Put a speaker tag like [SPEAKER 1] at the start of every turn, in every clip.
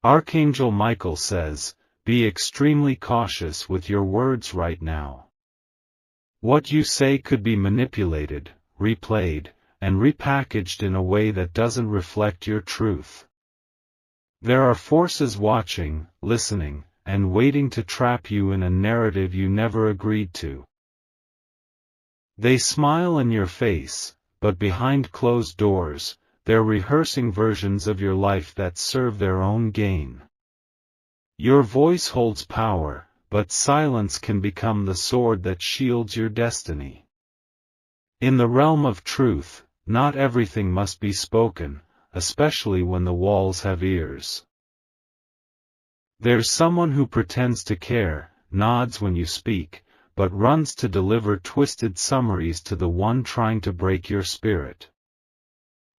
[SPEAKER 1] Archangel Michael says, be extremely cautious with your words right now. What you say could be manipulated, replayed, and repackaged in a way that doesn't reflect your truth. There are forces watching, listening, and waiting to trap you in a narrative you never agreed to. They smile in your face, but behind closed doors, they're rehearsing versions of your life that serve their own gain. Your voice holds power, but silence can become the sword that shields your destiny. In the realm of truth, not everything must be spoken, especially when the walls have ears. There's someone who pretends to care, nods when you speak, but runs to deliver twisted summaries to the one trying to break your spirit.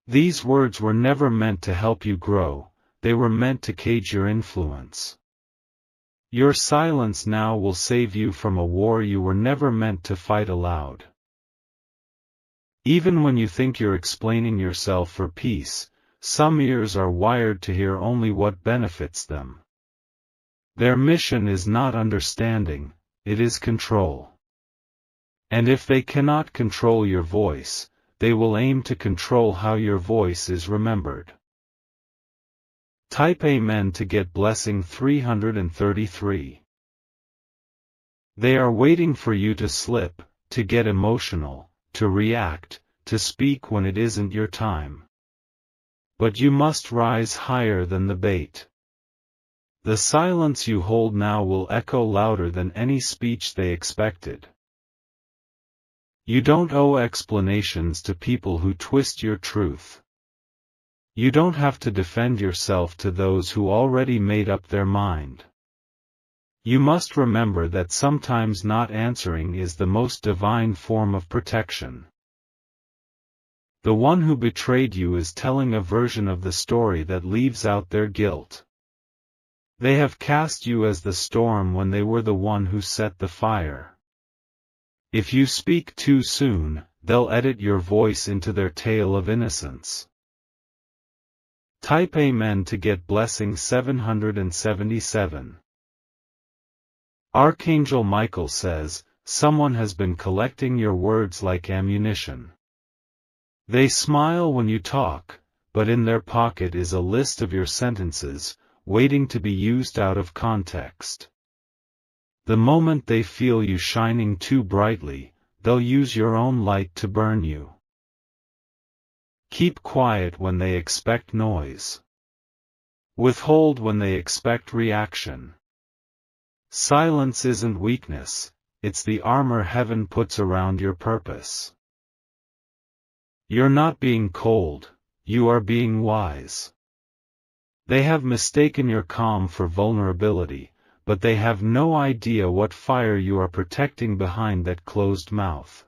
[SPEAKER 1] These words were never meant to help you grow, they were meant to cage your influence. Your silence now will save you from a war you were never meant to fight aloud. Even when you think you're explaining yourself for peace, some ears are wired to hear only what benefits them. Their mission is not understanding, it is control. And if they cannot control your voice, they will aim to control how your voice is remembered. Type Amen to get blessing 333. They are waiting for you to slip, to get emotional, to react, to speak when it isn't your time. But you must rise higher than the bait. The silence you hold now will echo louder than any speech they expected. You don't owe explanations to people who twist your truth. You don't have to defend yourself to those who already made up their mind. You must remember that sometimes not answering is the most divine form of protection. The one who betrayed you is telling a version of the story that leaves out their guilt. They have cast you as the storm when they were the one who set the fire. If you speak too soon, they'll edit your voice into their tale of innocence. Type Amen to get blessing 777. Archangel Michael says, someone has been collecting your words like ammunition. They smile when you talk, but in their pocket is a list of your sentences, waiting to be used out of context. The moment they feel you shining too brightly, they'll use your own light to burn you. Keep quiet when they expect noise. Withhold when they expect reaction. Silence isn't weakness, it's the armor heaven puts around your purpose. You're not being cold, you are being wise. They have mistaken your calm for vulnerability, but they have no idea what fire you are protecting behind that closed mouth.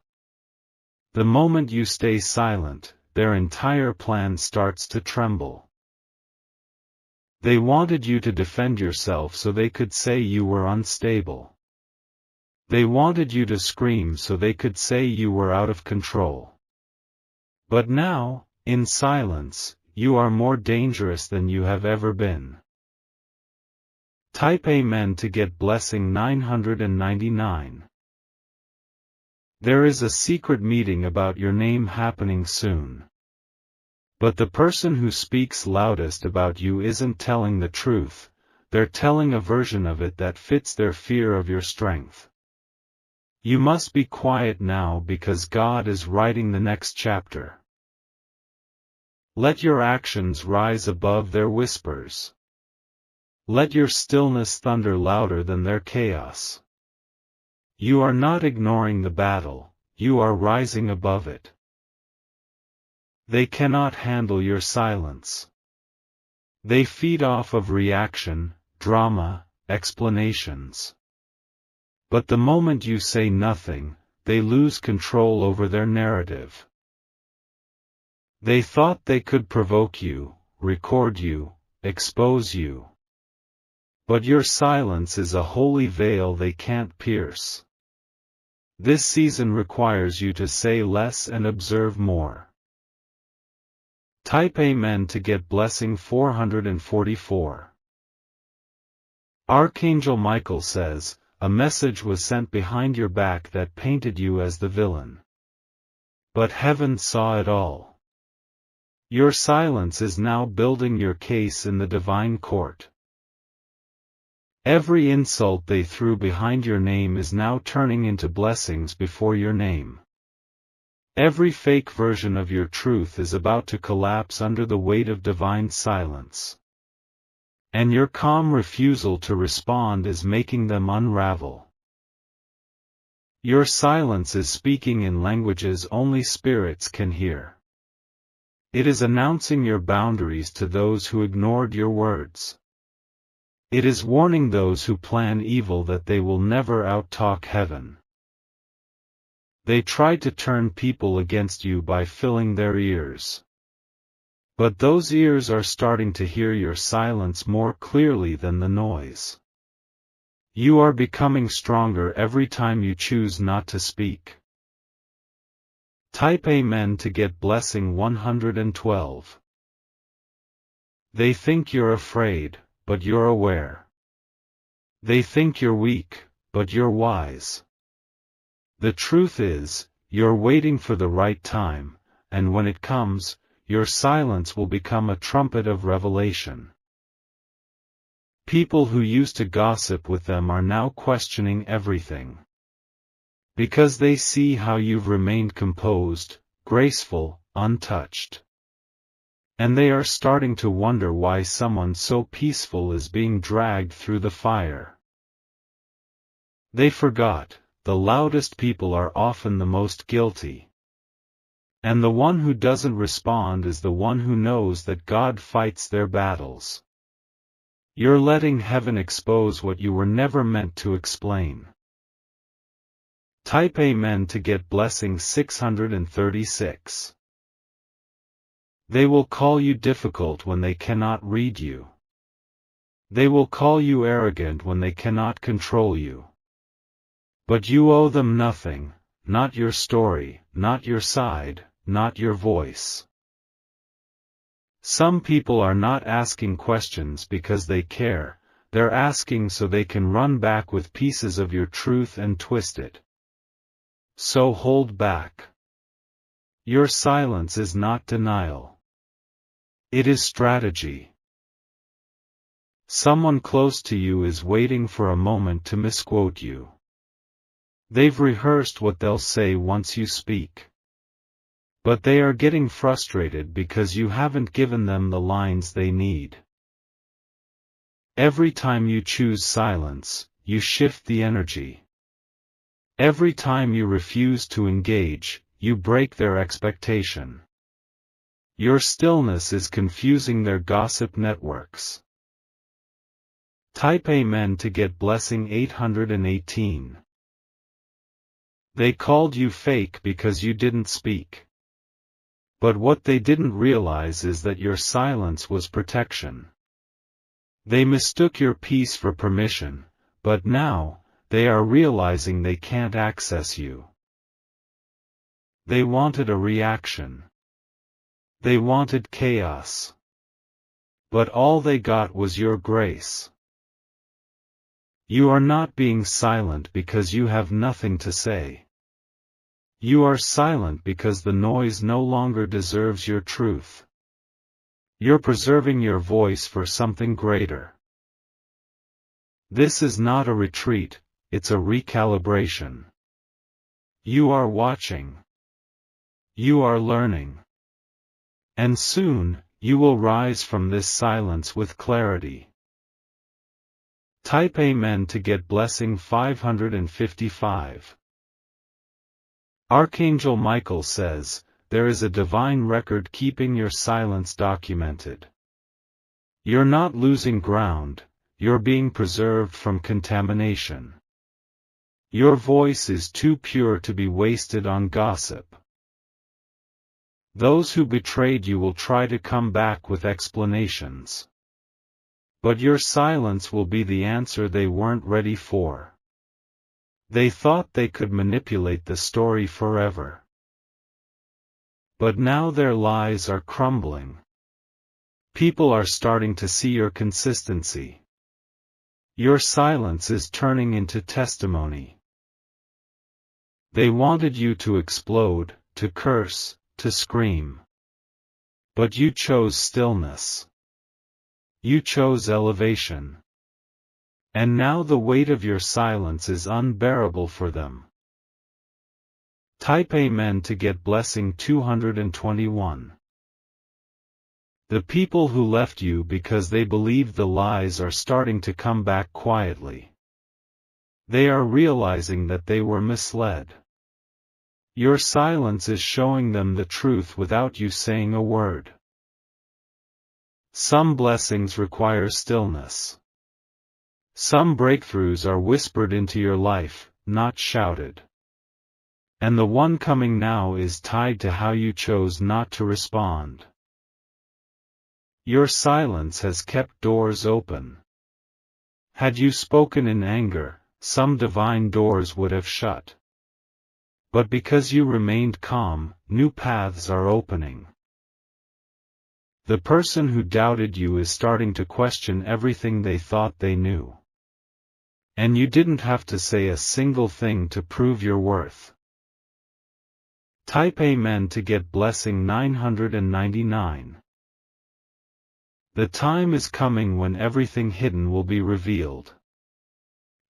[SPEAKER 1] The moment you stay silent, their entire plan starts to tremble. They wanted you to defend yourself so they could say you were unstable. They wanted you to scream so they could say you were out of control. But now, in silence, you are more dangerous than you have ever been. Type Amen to get blessing 999. There is a secret meeting about your name happening soon. But the person who speaks loudest about you isn't telling the truth, they're telling a version of it that fits their fear of your strength. You must be quiet now because God is writing the next chapter. Let your actions rise above their whispers. Let your stillness thunder louder than their chaos. You are not ignoring the battle, you are rising above it. They cannot handle your silence. They feed off of reaction, drama, explanations. But the moment you say nothing, they lose control over their narrative. They thought they could provoke you, record you, expose you. But your silence is a holy veil they can't pierce. This season requires you to say less and observe more. Type Amen to get blessing 444. Archangel Michael says, a message was sent behind your back that painted you as the villain. But heaven saw it all. Your silence is now building your case in the divine court. Every insult they threw behind your name is now turning into blessings before your name. Every fake version of your truth is about to collapse under the weight of divine silence. And your calm refusal to respond is making them unravel. Your silence is speaking in languages only spirits can hear. It is announcing your boundaries to those who ignored your words. It is warning those who plan evil that they will never outtalk heaven. They tried to turn people against you by filling their ears. But those ears are starting to hear your silence more clearly than the noise. You are becoming stronger every time you choose not to speak. Type Amen to get blessing 112. They think you're afraid, but you're aware. They think you're weak, but you're wise. The truth is, you're waiting for the right time, and when it comes, your silence will become a trumpet of revelation. People who used to gossip with them are now questioning everything. Because they see how you've remained composed, graceful, untouched. And they are starting to wonder why someone so peaceful is being dragged through the fire. They forgot, the loudest people are often the most guilty. And the one who doesn't respond is the one who knows that God fights their battles. You're letting heaven expose what you were never meant to explain. Type Amen to get blessing 636. They will call you difficult when they cannot read you. They will call you arrogant when they cannot control you. But you owe them nothing, not your story, not your side, not your voice. Some people are not asking questions because they care, they're asking so they can run back with pieces of your truth and twist it. So hold back. Your silence is not denial. It is strategy. Someone close to you is waiting for a moment to misquote you. They've rehearsed what they'll say once you speak. But they are getting frustrated because you haven't given them the lines they need. Every time you choose silence, you shift the energy. Every time you refuse to engage, you break their expectation. Your stillness is confusing their gossip networks. Type Amen to get blessing 818. They called you fake because you didn't speak. But what they didn't realize is that your silence was protection. They mistook your peace for permission, but now, they are realizing they can't access you. They wanted a reaction. They wanted chaos. But all they got was your grace. You are not being silent because you have nothing to say. You are silent because the noise no longer deserves your truth. You're preserving your voice for something greater. This is not a retreat, it's a recalibration. You are watching. You are learning. And soon, you will rise from this silence with clarity. Type Amen to get blessing 555. Archangel Michael says, there is a divine record keeping your silence documented. You're not losing ground, you're being preserved from contamination. Your voice is too pure to be wasted on gossip. Those who betrayed you will try to come back with explanations. But your silence will be the answer they weren't ready for. They thought they could manipulate the story forever. But now their lies are crumbling. People are starting to see your consistency. Your silence is turning into testimony. They wanted you to explode, to curse, to scream. But you chose stillness. You chose elevation. And now the weight of your silence is unbearable for them. Type Amen to get blessing 221. The people who left you because they believed the lies are starting to come back quietly. They are realizing that they were misled. Your silence is showing them the truth without you saying a word. Some blessings require stillness. Some breakthroughs are whispered into your life, not shouted. And the one coming now is tied to how you chose not to respond. Your silence has kept doors open. Had you spoken in anger, some divine doors would have shut. But because you remained calm, new paths are opening. The person who doubted you is starting to question everything they thought they knew. And you didn't have to say a single thing to prove your worth. Type Amen to get blessing 999. The time is coming when everything hidden will be revealed.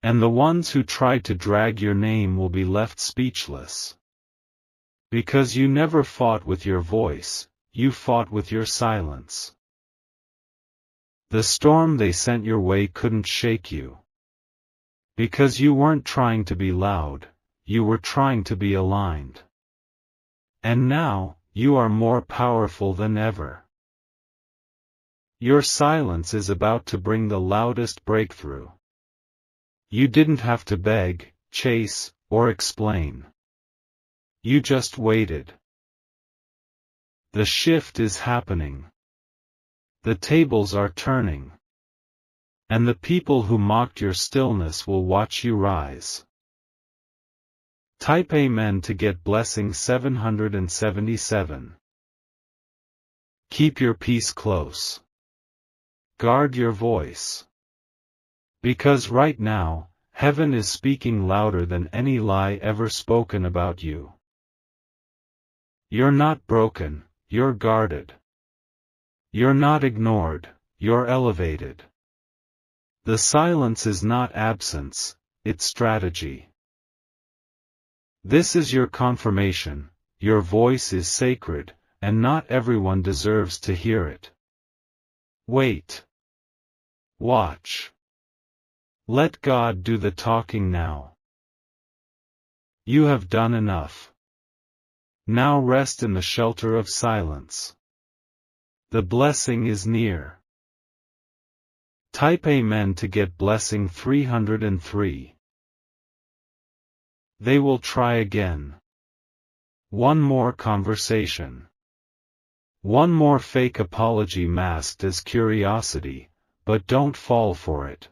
[SPEAKER 1] And the ones who tried to drag your name will be left speechless. Because you never fought with your voice, you fought with your silence. The storm they sent your way couldn't shake you. Because you weren't trying to be loud, you were trying to be aligned. And now, you are more powerful than ever. Your silence is about to bring the loudest breakthrough. You didn't have to beg, chase, or explain. You just waited. The shift is happening. The tables are turning. And the people who mocked your stillness will watch you rise. Type Amen to get blessing 777. Keep your peace close. Guard your voice. Because right now, heaven is speaking louder than any lie ever spoken about you. You're not broken, you're guarded. You're not ignored, you're elevated. The silence is not absence, it's strategy. This is your confirmation, your voice is sacred, and not everyone deserves to hear it. Wait. Watch. Let God do the talking now. You have done enough. Now rest in the shelter of silence. The blessing is near. Type Amen to get blessing 303. They will try again. One more conversation. One more fake apology masked as curiosity, but don't fall for it.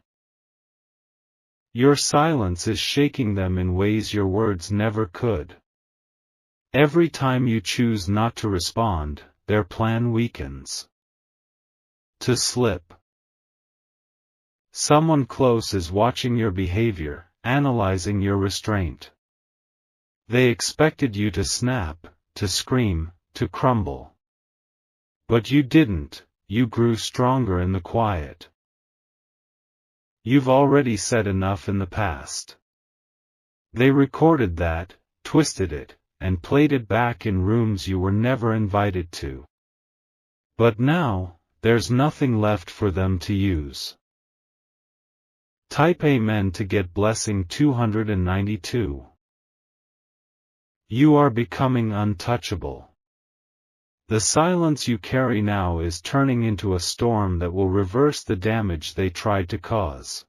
[SPEAKER 1] Your silence is shaking them in ways your words never could. Every time you choose not to respond, their plan weakens. To slip. Someone close is watching your behavior, analyzing your restraint. They expected you to snap, to scream, to crumble. But you didn't, you grew stronger in the quiet. You've already said enough in the past. They recorded that, twisted it, and played it back in rooms you were never invited to. But now, there's nothing left for them to use. Type Amen to get blessing 292. You are becoming untouchable. The silence you carry now is turning into a storm that will reverse the damage they tried to cause.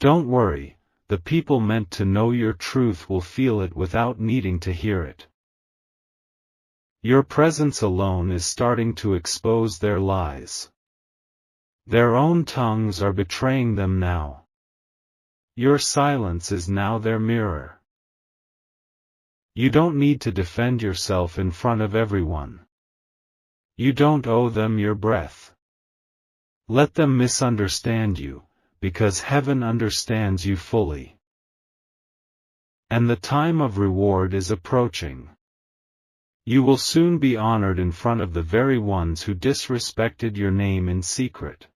[SPEAKER 1] Don't worry, the people meant to know your truth will feel it without needing to hear it. Your presence alone is starting to expose their lies. Their own tongues are betraying them now. Your silence is now their mirror. You don't need to defend yourself in front of everyone. You don't owe them your breath. Let them misunderstand you, because heaven understands you fully. And the time of reward is approaching. You will soon be honored in front of the very ones who disrespected your name in secret.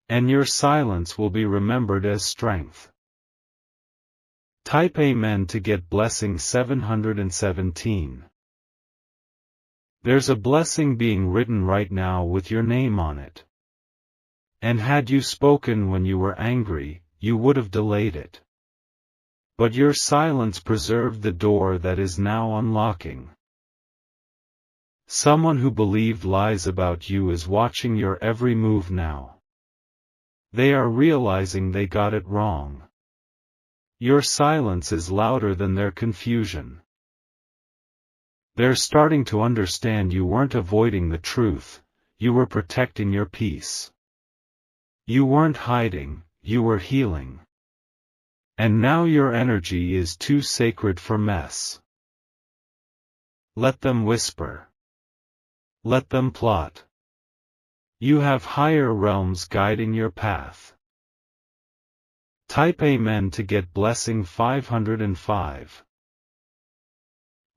[SPEAKER 1] And your silence will be remembered as strength. Type Amen to get blessing 717. There's a blessing being written right now with your name on it. And had you spoken when you were angry, you would have delayed it. But your silence preserved the door that is now unlocking. Someone who believed lies about you is watching your every move now. They are realizing they got it wrong. Your silence is louder than their confusion. They're starting to understand you weren't avoiding the truth, you were protecting your peace. You weren't hiding, you were healing. And now your energy is too sacred for mess. Let them whisper. Let them plot. You have higher realms guiding your path. Type Amen to get blessing 505.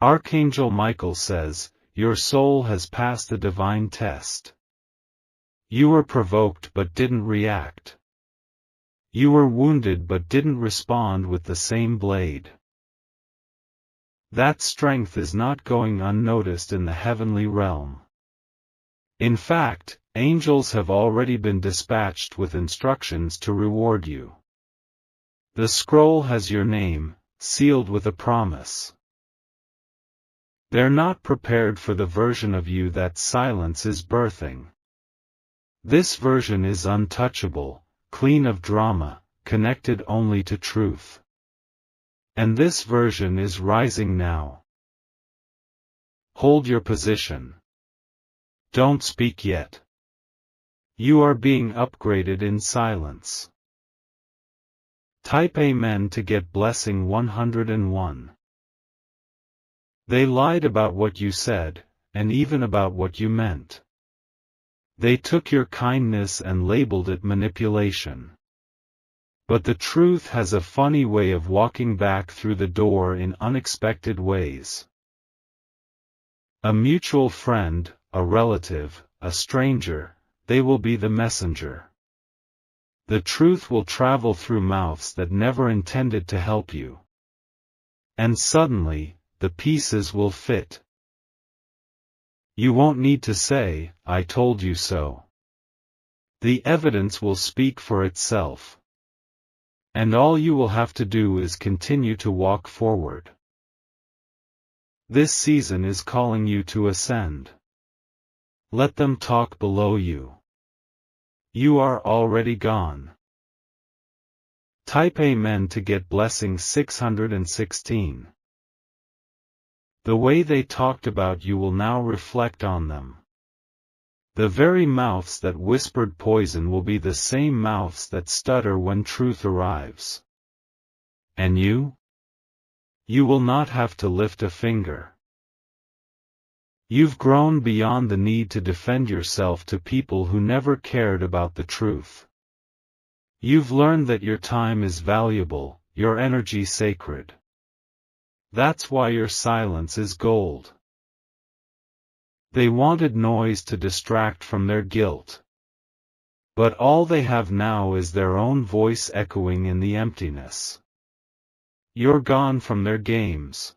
[SPEAKER 1] Archangel Michael says, your soul has passed the divine test. You were provoked but didn't react. You were wounded but didn't respond with the same blade. That strength is not going unnoticed in the heavenly realm. In fact, angels have already been dispatched with instructions to reward you. The scroll has your name, sealed with a promise. They're not prepared for the version of you that silence is birthing. This version is untouchable, clean of drama, connected only to truth. And this version is rising now. Hold your position. Don't speak yet. You are being upgraded in silence. Type Amen to get blessing 101. They lied about what you said, and even about what you meant. They took your kindness and labeled it manipulation. But the truth has a funny way of walking back through the door in unexpected ways. A mutual friend, a relative, a stranger, they will be the messenger. The truth will travel through mouths that never intended to help you. And suddenly, the pieces will fit. You won't need to say, I told you so. The evidence will speak for itself. And all you will have to do is continue to walk forward. This season is calling you to ascend. Let them talk below you. You are already gone. Type Amen to get blessing 616. The way they talked about you will now reflect on them. The very mouths that whispered poison will be the same mouths that stutter when truth arrives. And you? You will not have to lift a finger. You've grown beyond the need to defend yourself to people who never cared about the truth. You've learned that your time is valuable, your energy sacred. That's why your silence is gold. They wanted noise to distract from their guilt. But all they have now is their own voice echoing in the emptiness. You're gone from their games.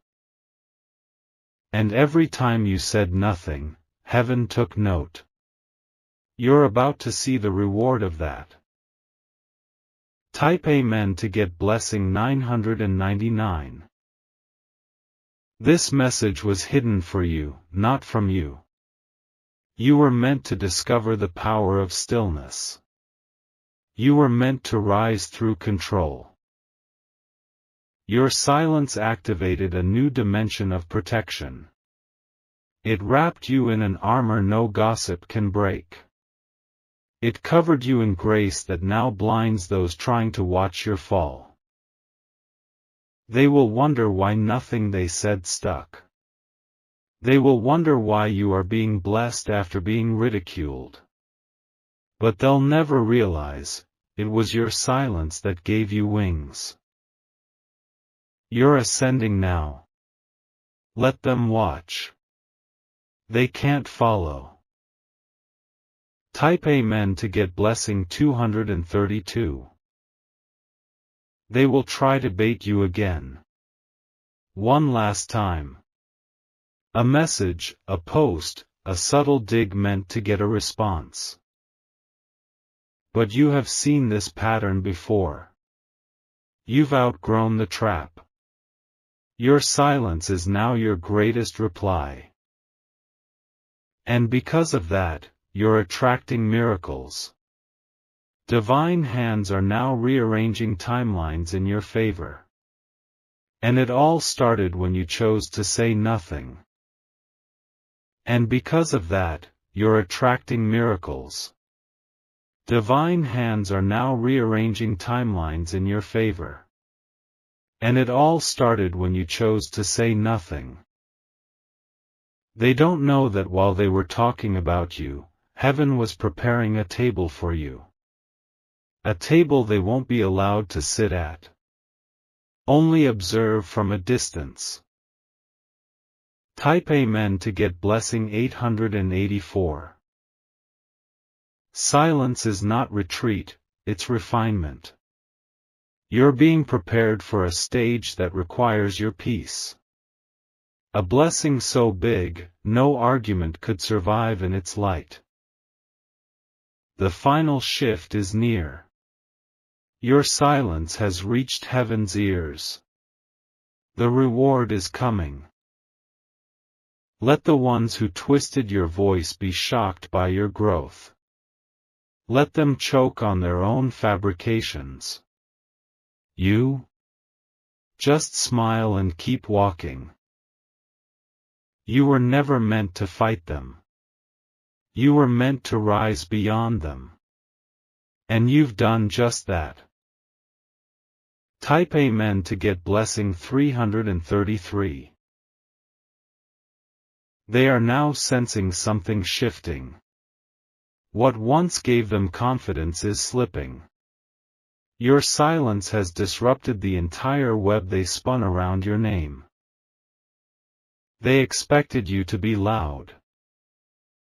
[SPEAKER 1] And every time you said nothing, heaven took note. You're about to see the reward of that. Type Amen to get blessing 999. This message was hidden for you, not from you. You were meant to discover the power of stillness. You were meant to rise through control. Your silence activated a new dimension of protection. It wrapped you in an armor no gossip can break. It covered you in grace that now blinds those trying to watch your fall. They will wonder why nothing they said stuck. They will wonder why you are being blessed after being ridiculed. But they'll never realize, it was your silence that gave you wings. You're ascending now. Let them watch. They can't follow. Type Amen to get blessing 232. They will try to bait you again. One last time. A message, a post, a subtle dig meant to get a response. But you have seen this pattern before. You've outgrown the trap. Your silence is now your greatest reply. And because of that, you're attracting miracles. Divine hands are now rearranging timelines in your favor. And it all started when you chose to say nothing. And because of that, you're attracting miracles. Divine hands are now rearranging timelines in your favor. And it all started when you chose to say nothing. They don't know that while they were talking about you, heaven was preparing a table for you. A table they won't be allowed to sit at. Only observe from a distance. Type Amen to get blessing 884. Silence is not retreat, it's refinement. You're being prepared for a stage that requires your peace. A blessing so big, no argument could survive in its light. The final shift is near. Your silence has reached heaven's ears. The reward is coming. Let the ones who twisted your voice be shocked by your growth. Let them choke on their own fabrications. You? Just smile and keep walking. You were never meant to fight them. You were meant to rise beyond them. And you've done just that. Type Amen to get blessing 333. They are now sensing something shifting. What once gave them confidence is slipping. Your silence has disrupted the entire web they spun around your name. They expected you to be loud.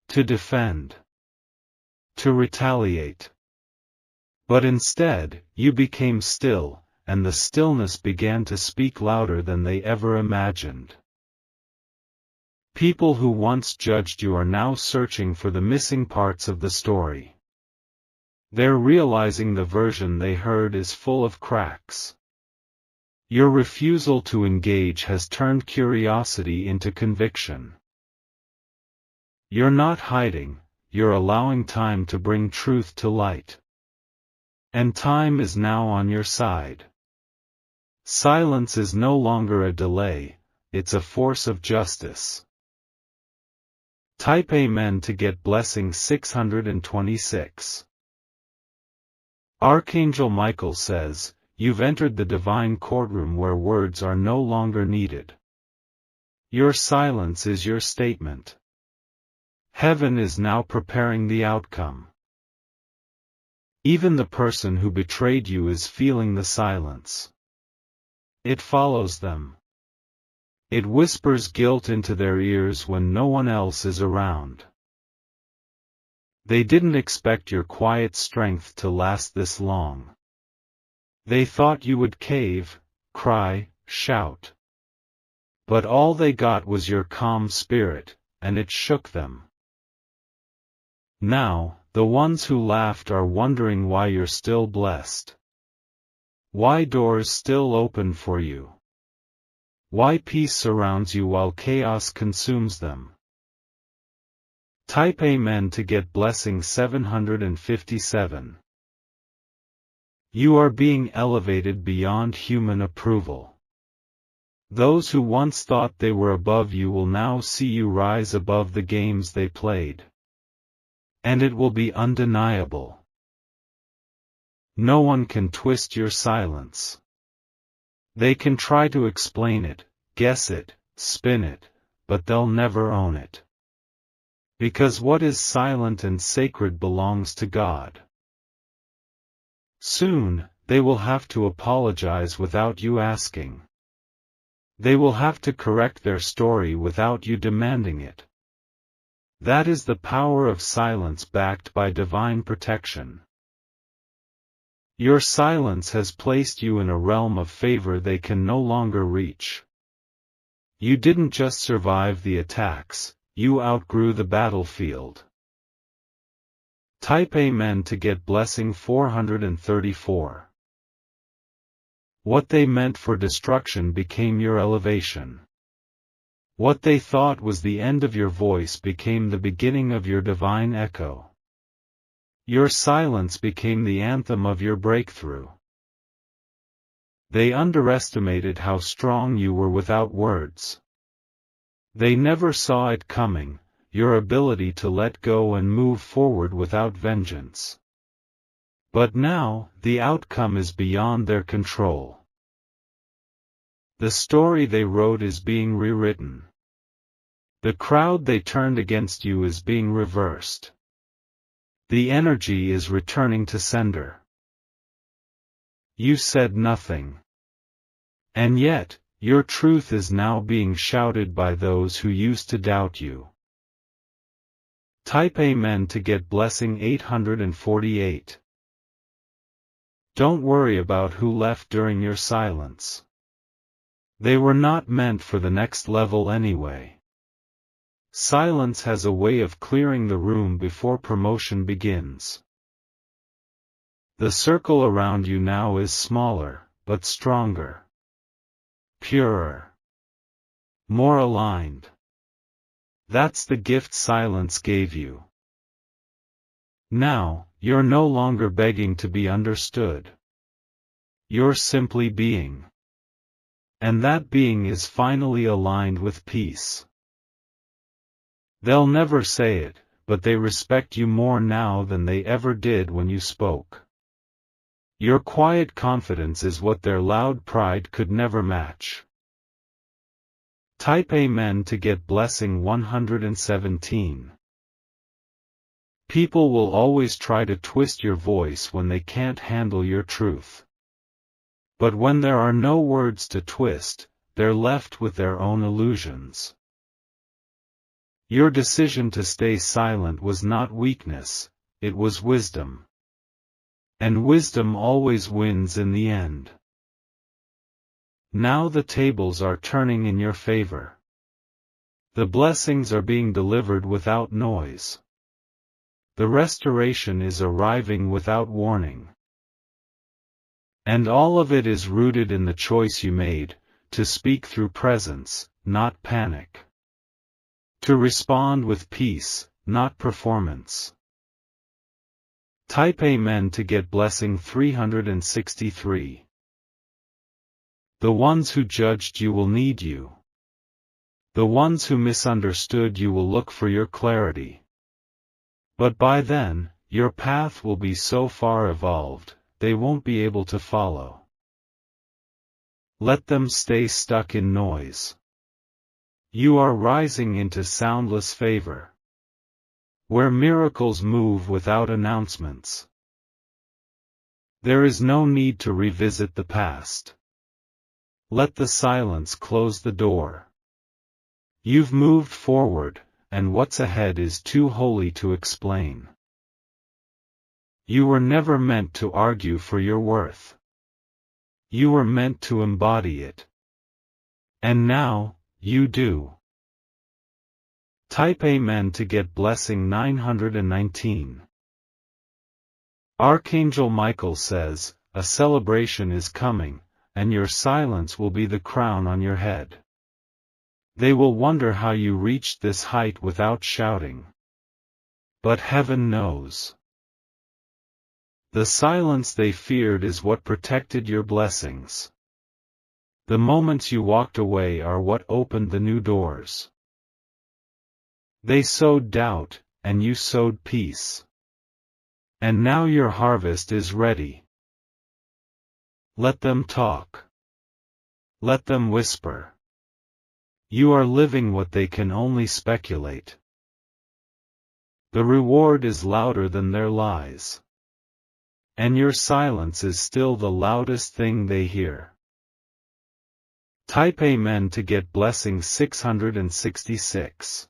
[SPEAKER 1] To defend. To retaliate. But instead, you became still, and the stillness began to speak louder than they ever imagined. People who once judged you are now searching for the missing parts of the story. They're realizing the version they heard is full of cracks. Your refusal to engage has turned curiosity into conviction. You're not hiding, you're allowing time to bring truth to light. And time is now on your side. Silence is no longer a delay, it's a force of justice. Type Amen to get blessing 626. Archangel Michael says, you've entered the divine courtroom where words are no longer needed. Your silence is your statement. Heaven is now preparing the outcome. Even the person who betrayed you is feeling the silence. It follows them. It whispers guilt into their ears when no one else is around. They didn't expect your quiet strength to last this long. They thought you would cave, cry, shout. But all they got was your calm spirit, and it shook them. Now, the ones who laughed are wondering why you're still blessed. Why doors still open for you. Why peace surrounds you while chaos consumes them. Type Amen to get blessing 757. You are being elevated beyond human approval. Those who once thought they were above you will now see you rise above the games they played. And it will be undeniable. No one can twist your silence. They can try to explain it, guess it, spin it, but they'll never own it. Because what is silent and sacred belongs to God. Soon, they will have to apologize without you asking. They will have to correct their story without you demanding it. That is the power of silence backed by divine protection. Your silence has placed you in a realm of favor they can no longer reach. You didn't just survive the attacks, you outgrew the battlefield. Type Amen to get blessing 434. What they meant for destruction became your elevation. What they thought was the end of your voice became the beginning of your divine echo. Your silence became the anthem of your breakthrough. They underestimated how strong you were without words. They never saw it coming, your ability to let go and move forward without vengeance. But now, the outcome is beyond their control. The story they wrote is being rewritten. The crowd they turned against you is being reversed. The energy is returning to sender. You said nothing. And yet, your truth is now being shouted by those who used to doubt you. Type Amen to get blessing 848. Don't worry about who left during your silence. They were not meant for the next level anyway. Silence has a way of clearing the room before promotion begins. The circle around you now is smaller, but stronger. Purer. More aligned. That's the gift silence gave you. Now, you're no longer begging to be understood. You're simply being. And that being is finally aligned with peace. They'll never say it, but they respect you more now than they ever did when you spoke. Your quiet confidence is what their loud pride could never match. Type Amen to get blessing 117. People will always try to twist your voice when they can't handle your truth. But when there are no words to twist, they're left with their own illusions. Your decision to stay silent was not weakness, it was wisdom. And wisdom always wins in the end. Now the tables are turning in your favor. The blessings are being delivered without noise. The restoration is arriving without warning. And all of it is rooted in the choice you made, to speak through presence, not panic. To respond with peace, not performance. Type Amen to get blessing 363. The ones who judged you will need you. The ones who misunderstood you will look for your clarity. But by then, your path will be so far evolved, they won't be able to follow. Let them stay stuck in noise. You are rising into soundless favor. Where miracles move without announcements. There is no need to revisit the past. Let the silence close the door. You've moved forward, and what's ahead is too holy to explain. You were never meant to argue for your worth. You were meant to embody it. And now, you do. Type Amen to get blessing 919. Archangel Michael says, a celebration is coming, and your silence will be the crown on your head. They will wonder how you reached this height without shouting. But heaven knows. The silence they feared is what protected your blessings. The moments you walked away are what opened the new doors. They sowed doubt, and you sowed peace. And now your harvest is ready. Let them talk. Let them whisper. You are living what they can only speculate. The reward is louder than their lies. and your silence is still the loudest thing they hear. Type Amen to get blessing 666.